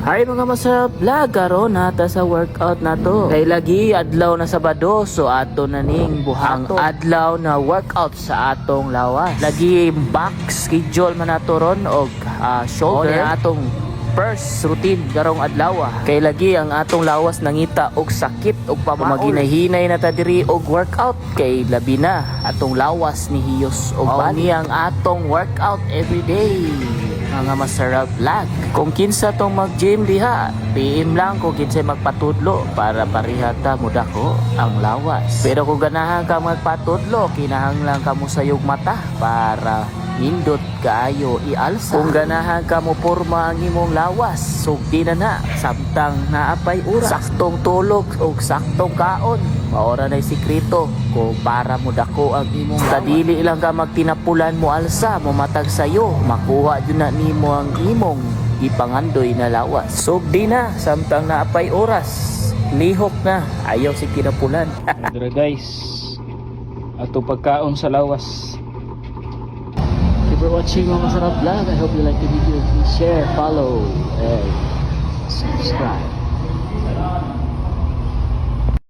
Hi mga masarap vlog, karon nata sa workout na to. Kay lagi adlaw na Sabado, so ato na ning buhang adlaw na workout sa atong lawas. Lagi back schedule man nato ron og shoulder na atong first routine karong adlaw. Kay lagi ang atong lawas nangita og sakit og pamaol. Maghinay-hinay na ta diri og workout kay labi na atong lawas ni hiyos og bani ang atong workout everyday. Mga masarap vlog. Kung kinsa tong mag-gym diha, PM lang kung kinsa magpatudlo para parihata mo dako ang lawas. Pero kung ganahan ka magpatudlo, kinahanglan ka mo sayog mata para nindot kaayo ialsa. Kung ganahan ka mo porma ang imong lawas, sugdi na samtang naapay oras. Saktong tulog o saktong kaon. Maora na'y sikreto kung para mo dako ang imong lawas. Kadili lang ka magtinapulan mo alsa, mo matag sayo, makuha dyan na nimo ang imong ipangandoy na lawas. Sugdi na samtang naapay oras. Lihok na, ayaw si kinapulan. Dara guys, ato pagkaon sa lawas. Thank you for watching mga masarap vlog. I hope you like the video. Please share, follow, and subscribe.